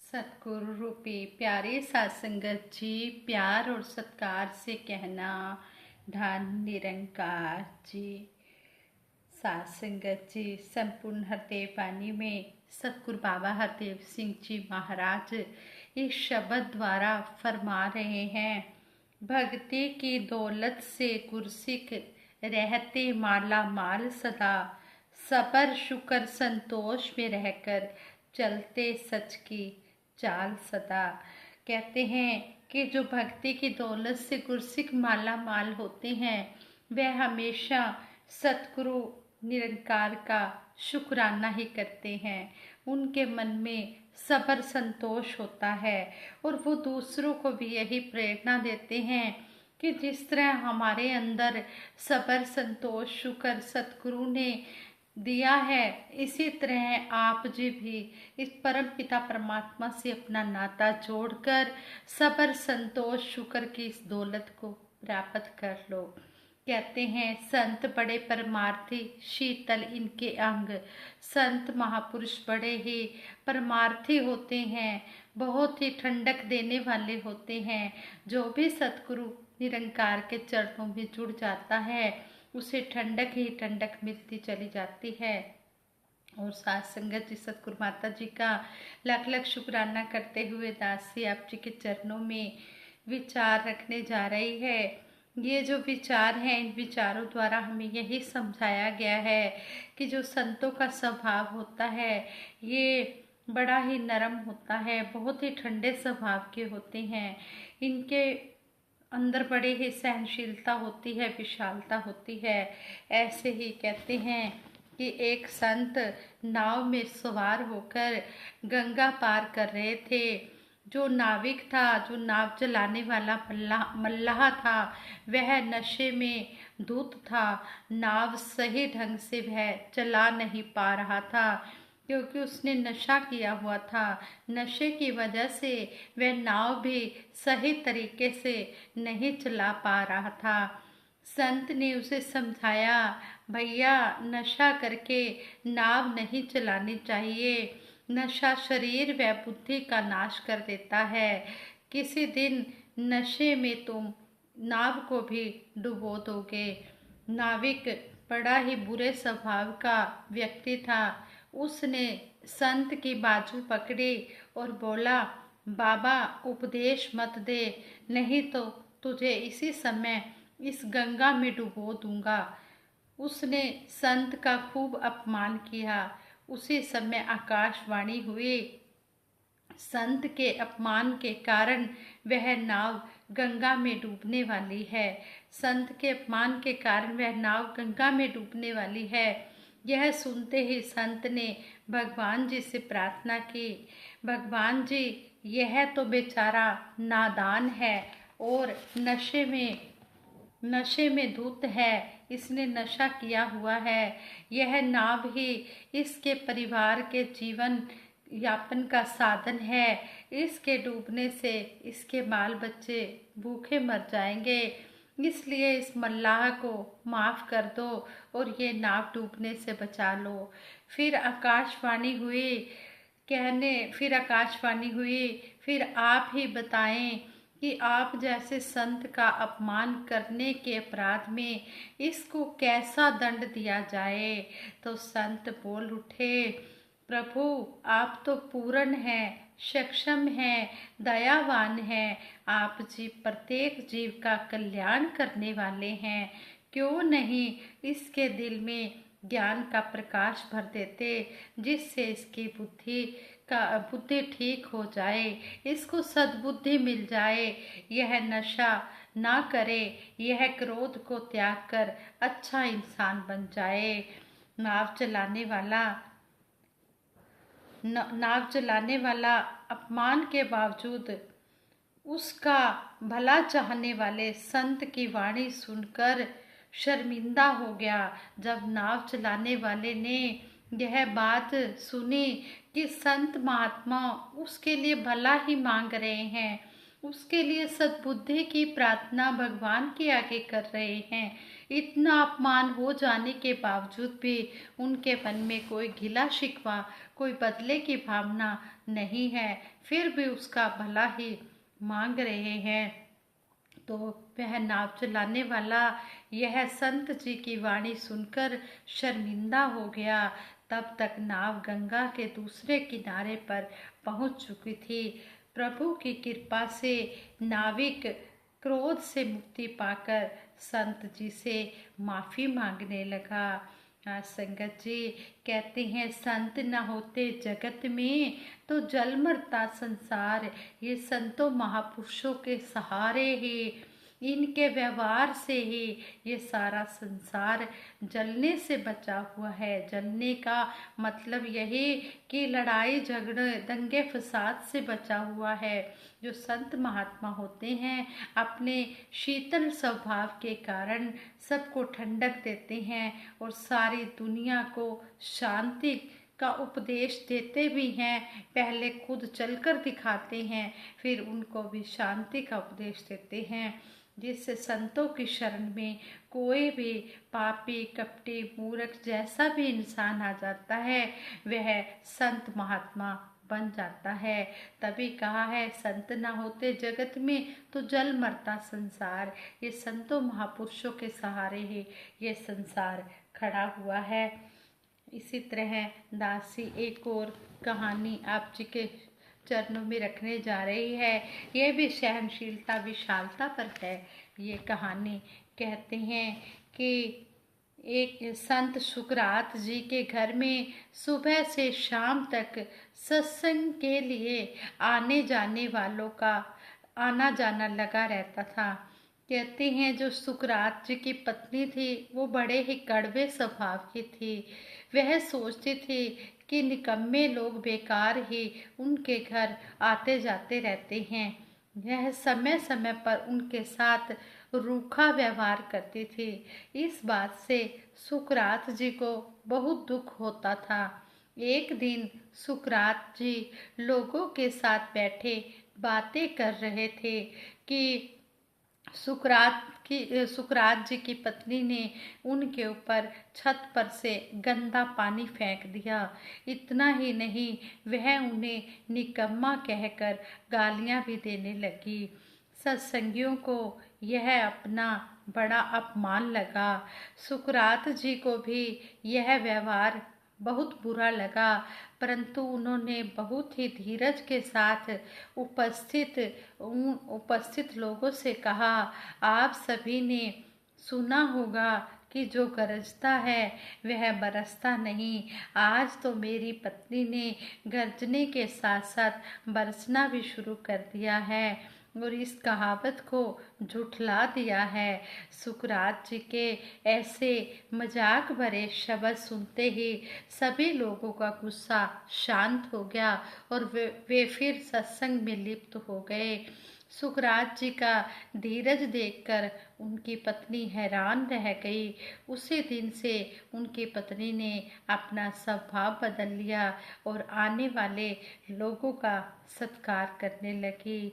सतगुरु रूपी प्यारे साध संगत जी, प्यार और सत्कार से कहना धन निरंकार जी। साध संगत जी, संपूर्ण हरदेव वाणी में सतगुरु बाबा हरदेव सिंह जी महाराज इस शब्द द्वारा फरमा रहे हैं, भक्ति की दौलत से गुरसिख रहते माला माल सदा, सबर शुक्र संतोष में रहकर चलते सच की चाल सदा। कहते हैं कि जो भक्ति की दौलत से गुरसिख माला माल होते हैं, वह हमेशा सतगुरु निरंकार का शुक्राना ही करते हैं। उनके मन में सबर संतोष होता है और वो दूसरों को भी यही प्रेरणा देते हैं कि जिस तरह हमारे अंदर सबर संतोष शुक्र सतगुरु ने दिया है, इसी तरह आप जी भी इस परम पिता परमात्मा से अपना नाता जोड़कर सबर संतोष शुक्र की इस दौलत को प्राप्त कर लो। कहते हैं संत बड़े परमार्थी शीतल इनके अंग, संत महापुरुष बड़े ही परमार्थी होते हैं, बहुत ही ठंडक देने वाले होते हैं। जो भी सतगुरु निरंकार के चरणों में जुड़ जाता है, उसे ठंडक ही ठंडक मिलती चली जाती है। और साथ संगत जी, सतगुरु माता जी का लाख लाख शुक्राना करते हुए दासी आप जी के चरणों में विचार रखने जा रही है। ये जो विचार हैं, इन विचारों द्वारा हमें यही समझाया गया है कि जो संतों का स्वभाव होता है, ये बड़ा ही नरम होता है, बहुत ही ठंडे स्वभाव के होते हैं। इनके अंदर बड़ी ही सहनशीलता होती है, विशालता होती है। ऐसे ही कहते हैं कि एक संत नाव में सवार होकर गंगा पार कर रहे थे। जो नाविक था, जो नाव चलाने वाला मल्लाह था, वह नशे में धुत था। नाव सही ढंग से वह चला नहीं पा रहा था, क्योंकि उसने नशा किया हुआ था। नशे की वजह से वह नाव भी सही तरीके से नहीं चला पा रहा था। संत ने उसे समझाया, भैया नशा करके नाव नहीं चलानी चाहिए, नशा शरीर व बुद्धि का नाश कर देता है। किसी दिन नशे में तुम नाव को भी डुबो दोगे। नाविक बड़ा ही बुरे स्वभाव का व्यक्ति था। उसने संत की बाजू पकड़ी और बोला, बाबा उपदेश मत दे, नहीं तो तुझे इसी समय इस गंगा में डुबो दूंगा। उसने संत का खूब अपमान किया। उसी समय आकाशवाणी हुई। संत के अपमान के कारण वह नाव गंगा में डूबने वाली है। संत के अपमान के कारण वह नाव गंगा में डूबने वाली है। यह सुनते ही संत ने भगवान जी से प्रार्थना की, भगवान जी यह तो बेचारा नादान है और नशे में धुत है, इसने नशा किया हुआ है। यह नाव ही इसके परिवार के जीवन यापन का साधन है। इसके डूबने से इसके बाल बच्चे भूखे मर जाएंगे, इसलिए इस मल्लाह को माफ़ कर दो और ये नाव डूबने से बचा लो। फिर आकाशवाणी हुई, फिर आप ही बताएं कि आप जैसे संत का अपमान करने के अपराध में इसको कैसा दंड दिया जाए। तो संत बोल उठे, प्रभु आप तो पूर्ण हैं, सक्षम हैं, दयावान हैं, आप जी प्रत्येक जीव का कल्याण करने वाले हैं। क्यों नहीं इसके दिल में ज्ञान का प्रकाश भर देते, जिससे इसकी बुद्धि ठीक हो जाए, इसको सद्बुद्धि मिल जाए, यह नशा ना करे, यह क्रोध को त्याग कर अच्छा इंसान बन जाए। नाव चलाने वाला अपमान के बावजूद उसका भला चाहने वाले संत की वाणी सुनकर शर्मिंदा हो गया। जब नाव चलाने वाले ने यह बात सुनी कि संत महात्मा उसके लिए भला ही मांग रहे हैं, उसके लिए सद्बुद्धि की प्रार्थना भगवान के आगे कर रहे हैं। इतना अपमान हो जाने के बावजूद भी उनके मन में कोई गिला शिकवा, कोई बदले की भावना नहीं है, फिर भी उसका भला ही मांग रहे हैं। तो वह नाव चलाने वाला यह संत जी की वाणी सुनकर शर्मिंदा हो गया। तब तक नाव गंगा के दूसरे किनारे पर पहुंच चुकी थी। प्रभु की कृपा से नाविक क्रोध से मुक्ति पाकर संत जी से माफी मांगने लगा। हाँ संगत जी, कहते हैं संत न होते जगत में तो जल मरता संसार। ये संतों महापुरुषों के सहारे ही, इनके व्यवहार से ही ये सारा संसार जलने से बचा हुआ है। जलने का मतलब यही कि लड़ाई झगड़े दंगे फसाद से बचा हुआ है। जो संत महात्मा होते हैं अपने शीतल स्वभाव के कारण सबको ठंडक देते हैं और सारी दुनिया को शांति का उपदेश देते भी हैं। पहले खुद चलकर दिखाते हैं, फिर उनको भी शांति का उपदेश देते हैं, जिससे संतों की शरण में कोई भी पापी कपटी मूर्ख जैसा भी इंसान आ जाता है वह संत महात्मा बन जाता है। तभी कहा है संत ना होते जगत में तो जल मरता संसार। ये संतों महापुरुषों के सहारे ही ये संसार खड़ा हुआ है। इसी तरह दासी एक और कहानी आप जी के चरणों में रखने जा रही है। ये भी सहनशीलता विशालता पर है। ये कहानी कहते हैं कि एक संत सुकरात जी के घर में सुबह से शाम तक सत्संग के लिए आने जाने वालों का आना जाना लगा रहता था। कहते हैं जो सुकरात जी की पत्नी थी वो बड़े ही कड़वे स्वभाव की थी। वह सोचती थी कि निकम्मे लोग बेकार ही उनके घर आते जाते रहते हैं। यह समय समय पर उनके साथ रूखा व्यवहार करती थी। इस बात से सुकरात जी को बहुत दुख होता था। एक दिन सुकरात जी लोगों के साथ बैठे बातें कर रहे थे कि सुकरात जी की पत्नी ने उनके ऊपर छत पर से गंदा पानी फेंक दिया। इतना ही नहीं, वह उन्हें निकम्मा कहकर गालियां भी देने लगी। सत्संगियों को यह अपना बड़ा अपमान लगा। सुकरात जी को भी यह व्यवहार बहुत बुरा लगा, परंतु उन्होंने बहुत ही धीरज के साथ उपस्थित लोगों से कहा, आप सभी ने सुना होगा कि जो गरजता है वह बरसता नहीं। आज तो मेरी पत्नी ने गरजने के साथ साथ बरसना भी शुरू कर दिया है और इस कहावत को झुठला दिया है। सुकरात जी के ऐसे मजाक भरे शब्द सुनते ही सभी लोगों का गुस्सा शांत हो गया और वे फिर सत्संग में लिप्त हो गए। सुकरात जी का धीरज देखकर उनकी पत्नी हैरान रह गई। उसी दिन से उनकी पत्नी ने अपना स्वभाव बदल लिया और आने वाले लोगों का सत्कार करने लगी।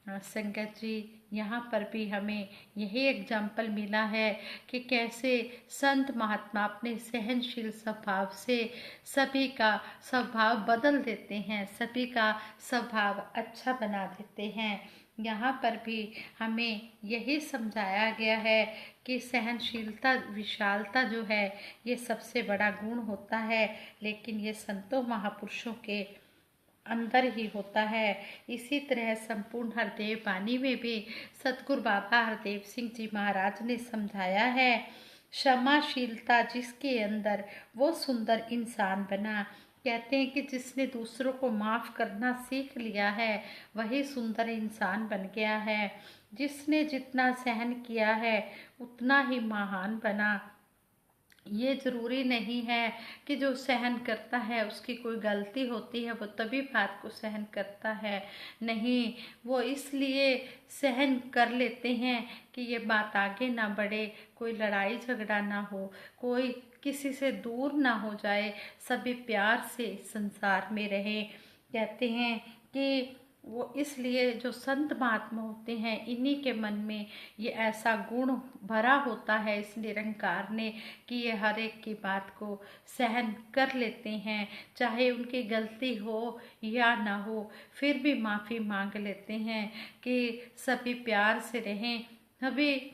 संगत जी, यहाँ पर भी हमें यही एग्जाम्पल मिला है कि कैसे संत महात्मा अपने सहनशील स्वभाव से सभी का स्वभाव बदल देते हैं, सभी का स्वभाव अच्छा बना देते हैं। यहाँ पर भी हमें यही समझाया गया है कि सहनशीलता विशालता जो है ये सबसे बड़ा गुण होता है, लेकिन ये संतों महापुरुषों के अंदर ही होता है। इसी तरह संपूर्ण हरदेव वाणी में भी सतगुरु बाबा हरदेव सिंह जी महाराज ने समझाया है, क्षमाशीलता जिसके अंदर वो सुंदर इंसान बना। कहते हैं कि जिसने दूसरों को माफ करना सीख लिया है वही सुंदर इंसान बन गया है। जिसने जितना सहन किया है उतना ही महान बना। ये जरूरी नहीं है कि जो सहन करता है उसकी कोई गलती होती है वो तभी बात को सहन करता है। नहीं, वो इसलिए सहन कर लेते हैं कि ये बात आगे ना बढ़े, कोई लड़ाई झगड़ा ना हो, कोई किसी से दूर ना हो जाए, सभी प्यार से संसार में रहे। कहते हैं कि वो इसलिए जो संत महात्मा होते हैं इन्हीं के मन में ये ऐसा गुण भरा होता है इस निरंकार ने कि ये हर एक की बात को सहन कर लेते हैं, चाहे उनकी गलती हो या ना हो फिर भी माफ़ी मांग लेते हैं कि सभी प्यार से रहें, सभी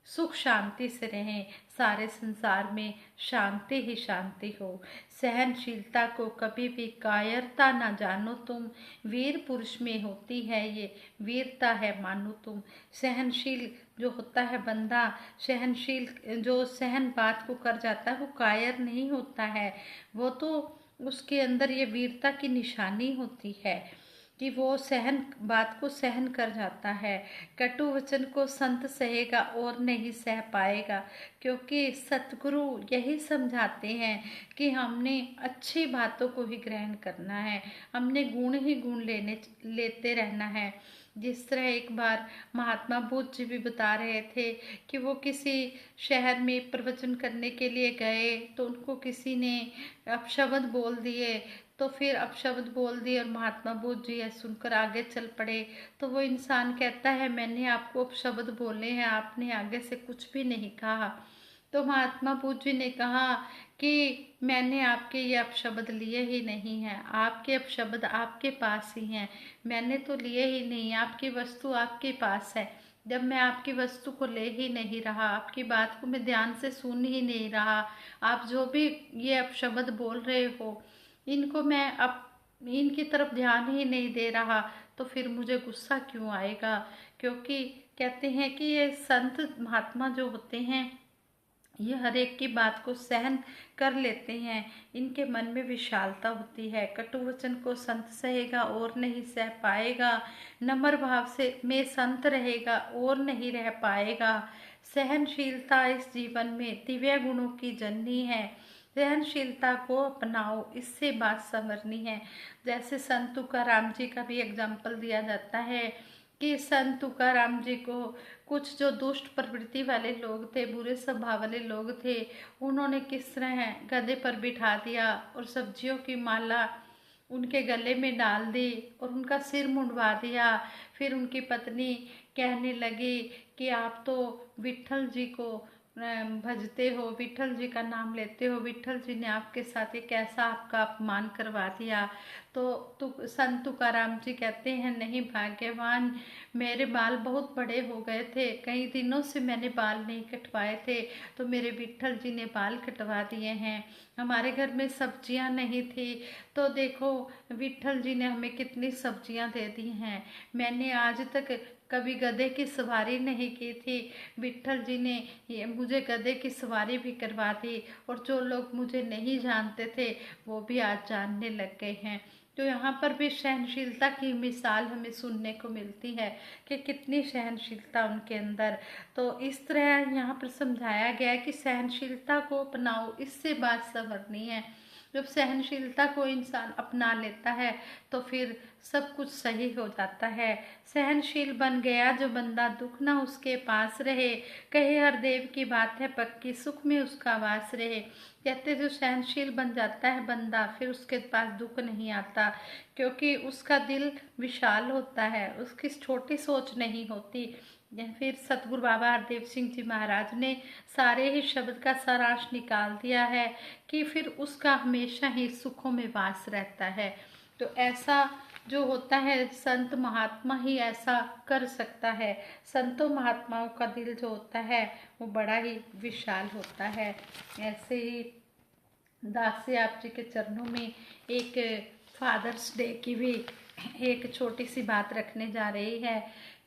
सुख शांति से रहें, सारे संसार में शांति ही शांति हो। सहनशीलता को कभी भी कायरता ना जानो तुम, वीर पुरुष में होती है ये वीरता है मानो तुम। सहनशील जो होता है बंदा, सहनशील जो सहन बात को कर जाता है वो कायर नहीं होता है, वो तो उसके अंदर ये वीरता की निशानी होती है कि वो सहन बात को सहन कर जाता है। कटु वचन को संत सहेगा और नहीं सह पाएगा, क्योंकि सतगुरु यही समझाते हैं कि हमने अच्छी बातों को ही ग्रहण करना है, हमने गुण ही गुण लेते रहना है। जिस तरह एक बार महात्मा बुद्ध जी भी बता रहे थे कि वो किसी शहर में प्रवचन करने के लिए गए तो उनको किसी ने अपशब्द बोल दिए, तो फिर अपशब्द बोल दिए और महात्मा बुद्ध जी यह सुनकर आगे चल पड़े। तो वो इंसान कहता है मैंने आपको अपशब्द बोले हैं, आपने आगे से कुछ भी नहीं कहा। तो महात्मा बुद्ध जी ने कहा कि मैंने आपके ये अपशब्द लिए ही नहीं हैं, आपके अपशब्द आपके पास ही हैं, मैंने तो लिए ही नहीं, आपकी वस्तु आपके पास है। जब मैं आपकी वस्तु को ले ही नहीं रहा, आपकी बात को मैं ध्यान से सुन ही नहीं रहा, आप जो भी ये अपशब्द बोल रहे हो इनको मैं अब इनकी तरफ ध्यान ही नहीं दे रहा, तो फिर मुझे गुस्सा क्यों आएगा। क्योंकि कहते हैं कि ये संत महात्मा जो होते हैं ये हर एक की बात को सहन कर लेते हैं, इनके मन में विशालता होती है। कटु वचन को संत सहेगा और नहीं सह पाएगा, नम्र भाव से में संत रहेगा और नहीं रह पाएगा। सहनशीलता इस जीवन में दिव्य गुणों की जननी है, सहनशीलता को अपनाओ, इससे बात संवरनी है। जैसे संत तुकाराम जी का भी एग्जाम्पल दिया जाता है कि संत तुकाराम जी को कुछ जो दुष्ट प्रवृत्ति वाले लोग थे, बुरे स्वभाव वाले लोग थे, उन्होंने किस तरह गधे पर बिठा दिया और सब्जियों की माला उनके गले में डाल दी और उनका सिर मुंडवा दिया। फिर उनकी पत्नी कहने लगी कि आप तो विट्ठल जी को भजते हो, विट्ठल जी का नाम लेते हो, विट्ठल जी ने आपके साथ एक ऐसा आपका अपमान करवा दिया। तो संत तुकाराम जी कहते हैं नहीं भाग्यवान, मेरे बाल बहुत बड़े हो गए थे, कई दिनों से मैंने बाल नहीं कटवाए थे, तो मेरे विट्ठल जी ने बाल कटवा दिए हैं। हमारे घर में सब्जियां नहीं थी, तो देखो विट्ठल जी ने हमें कितनी सब्जियां दे दी हैं। मैंने आज तक कभी गधे की सवारी नहीं की थी, विट्ठल जी ने ये मुझे गधे की सवारी भी करवा दी, और जो लोग मुझे नहीं जानते थे वो भी आज जानने लग गए हैं। तो यहाँ पर भी सहनशीलता की मिसाल हमें सुनने को मिलती है कि कितनी सहनशीलता उनके अंदर। तो इस तरह यहाँ पर समझाया गया है कि सहनशीलता को अपनाओ, इससे बात संवरनी है। जब सहनशीलता को इंसान अपना लेता है तो फिर सब कुछ सही हो जाता है। सहनशील बन गया जो बंदा, दुख ना उसके पास रहे, कहे हर देव की बात है पक्की, सुख में उसका वास रहे। कहते जो सहनशील बन जाता है बंदा फिर उसके पास दुख नहीं आता, क्योंकि उसका दिल विशाल होता है, उसकी छोटी सोच नहीं होती। फिर सतगुरु बाबा हरदेव सिंह जी महाराज ने सारे ही शब्द का सारांश निकाल दिया है कि फिर उसका हमेशा ही सुखों में वास रहता है। तो ऐसा जो होता है संत महात्मा ही ऐसा कर सकता है। संतों महात्माओं का दिल जो होता है वो बड़ा ही विशाल होता है। ऐसे ही दास आप जी के चरणों में एक फादर्स डे की भी एक छोटी सी बात रखने जा रही है।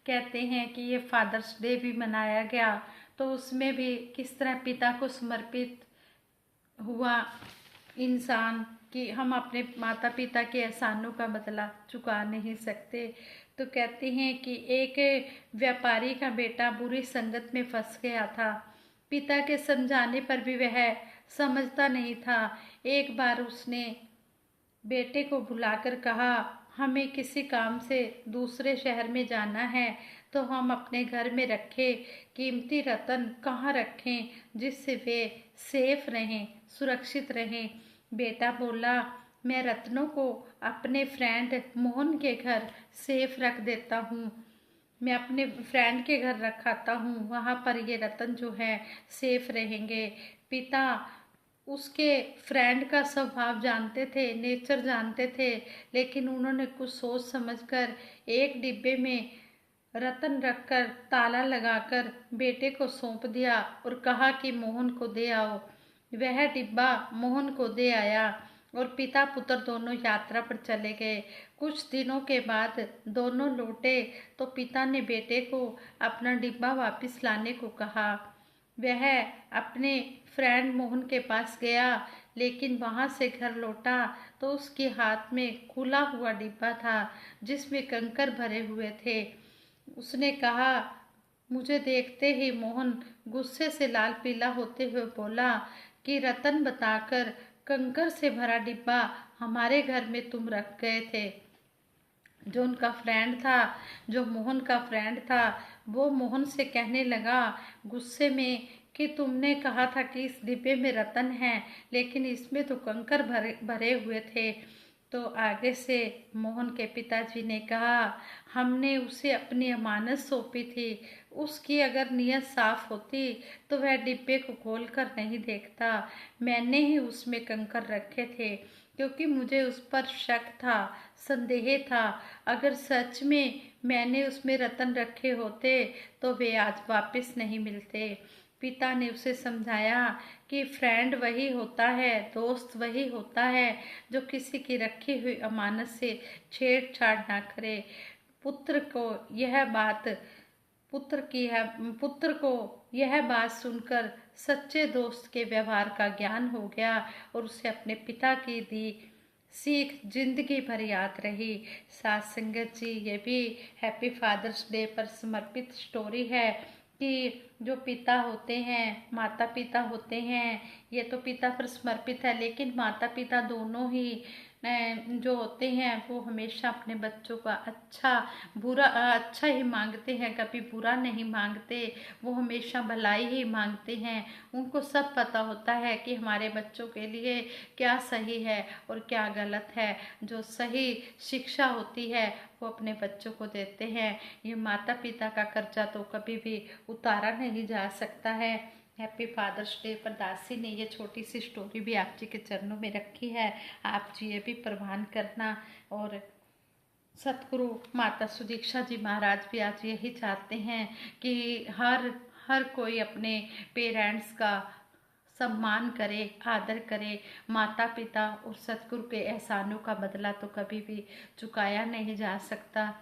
कहते हैं कि ये फादर्स डे भी मनाया गया, तो उसमें भी किस तरह पिता को समर्पित हुआ इंसान कि हम अपने माता पिता के एहसानों का बदला चुका नहीं सकते। तो कहते हैं कि एक व्यापारी का बेटा बुरी संगत में फंस गया था, पिता के समझाने पर भी वह समझता नहीं था। एक बार उसने बेटे को बुलाकर कहा, हमें किसी काम से दूसरे शहर में जाना है, तो हम अपने घर में रखे कीमती रतन कहाँ रखें जिससे वे सेफ रहें, सुरक्षित रहें। बेटा बोला, मैं रत्नों को अपने फ्रेंड मोहन के घर सेफ रख देता हूँ। मैं अपने फ्रेंड के घर रखाता हूँ, वहाँ पर ये रतन जो है सेफ रहेंगे। पिता उसके फ्रेंड का स्वभाव जानते थे, नेचर जानते थे, लेकिन उन्होंने कुछ सोच समझकर एक डिब्बे में रतन रखकर ताला लगाकर बेटे को सौंप दिया और कहा कि मोहन को दे आओ। वह डिब्बा मोहन को दे आया और पिता पुत्र दोनों यात्रा पर चले गए। कुछ दिनों के बाद दोनों लौटे तो पिता ने बेटे को अपना डिब्बा वापस लाने को कहा। वह अपने फ्रेंड मोहन के पास गया, लेकिन वहां से घर लौटा तो उसके हाथ में खुला हुआ डिब्बा था जिसमें कंकर भरे हुए थे। उसने कहा, मुझे देखते ही मोहन गुस्से से लाल पीला होते हुए बोला कि रतन बताकर कंकर से भरा डिब्बा हमारे घर में तुम रख गए थे। जो उनका फ्रेंड था, जो मोहन का फ्रेंड था, वो मोहन से कहने लगा गुस्से में कि तुमने कहा था कि इस डिब्बे में रतन है, लेकिन इसमें तो कंकर भरे भरे हुए थे। तो आगे से मोहन के पिताजी ने कहा, हमने उसे अपनी अमानत सौंपी थी, उसकी अगर नीयत साफ होती तो वह डिब्बे को खोल कर नहीं देखता। मैंने ही उसमें कंकर रखे थे क्योंकि मुझे उस पर शक था, संदेह था। अगर सच में मैंने उसमें रतन रखे होते तो वे आज वापस नहीं मिलते। पिता ने उसे समझाया कि फ्रेंड वही होता है, दोस्त वही होता है जो किसी की रखी हुई अमानत से छेड़छाड़ ना करे। पुत्र को यह बात पुत्र को यह बात सुनकर सच्चे दोस्त के व्यवहार का ज्ञान हो गया और उसे अपने पिता की दी सीख जिंदगी भर याद रही। साथ संगत जी, ये भी हैप्पी फादर्स डे पर समर्पित स्टोरी है कि जो पिता होते हैं, माता पिता होते हैं, ये तो पिता पर समर्पित है, लेकिन माता पिता दोनों ही जो होते हैं वो हमेशा अपने बच्चों का अच्छा ही मांगते हैं, कभी बुरा नहीं मांगते। वो हमेशा भलाई ही मांगते हैं। उनको सब पता होता है कि हमारे बच्चों के लिए क्या सही है और क्या गलत है। जो सही शिक्षा होती है वो अपने बच्चों को देते हैं। ये माता पिता का कर्जा तो कभी भी उतारा नहीं जा सकता है। हैप्पी फादर्स डे पर दासी ने ये छोटी सी स्टोरी भी आप जी के चरणों में रखी है। आप जी ये भी प्रवान करना। और सतगुरु माता सुदीक्षा जी महाराज भी आज यही चाहते हैं कि हर कोई अपने पेरेंट्स का सम्मान करे, आदर करे। माता पिता और सतगुरु के एहसानों का बदला तो कभी भी चुकाया नहीं जा सकता।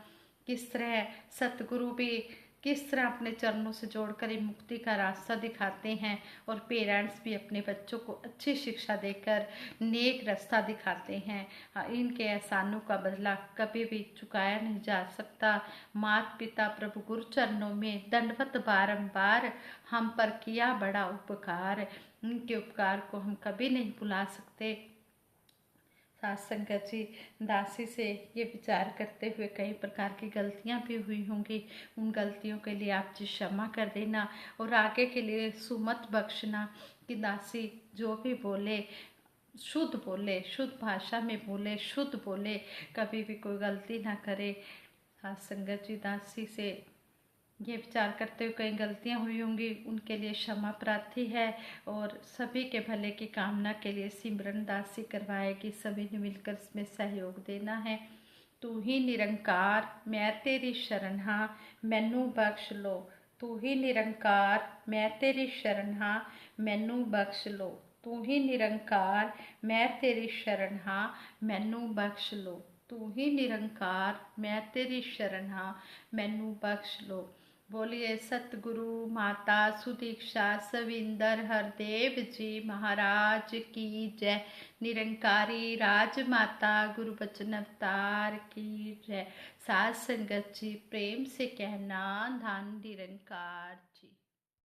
किस तरह सतगुरु भी किस तरह अपने चरणों से जोड़कर ये मुक्ति का रास्ता दिखाते हैं और पेरेंट्स भी अपने बच्चों को अच्छी शिक्षा देकर नेक रास्ता दिखाते हैं। इनके एहसानों का बदला कभी भी चुकाया नहीं जा सकता। माता पिता प्रभु गुरु चरणों में दंडवत बारंबार, हम पर किया बड़ा उपकार। उनके उपकार को हम कभी नहीं भुला सकते। साथ संगत जी, दासी से ये विचार करते हुए कई प्रकार की गलतियां भी हुई होंगी। उन गलतियों के लिए आप जी क्षमा कर देना और आगे के लिए सुमत बख्शना कि दासी जो भी बोले शुद्ध बोले, शुद्ध भाषा में बोले, शुद्ध बोले, कभी भी कोई गलती ना करे। साथ संगत जी, दासी से ये विचार करते हुए कई गलतियां हुई होंगी, उनके लिए क्षमा प्रार्थी है और सभी के भले की कामना के लिए सिमरन दासी करवाएगी। सभी ने मिलकर इसमें सहयोग देना है। तू ही निरंकार मैं तेरी शरण हाँ, मैनू बख्श लो। तू ही निरंकार मैं तेरी शरण हाँ, मैनू बख्श लो। तू ही निरंकार मैं तेरी शरण हाँ, मैनू बख्श लो। तू ही निरंकार मैं तेरी शरण हाँ, मैनू बख्श लो। बोलिए सतगुरु माता सुदीक्षा सविंदर हरदेव जी महाराज की जय। निरंकारी राजमाता गुरु बचन अवतार की जय। साथ संगत जी, प्रेम से कहना धन निरंकार जी।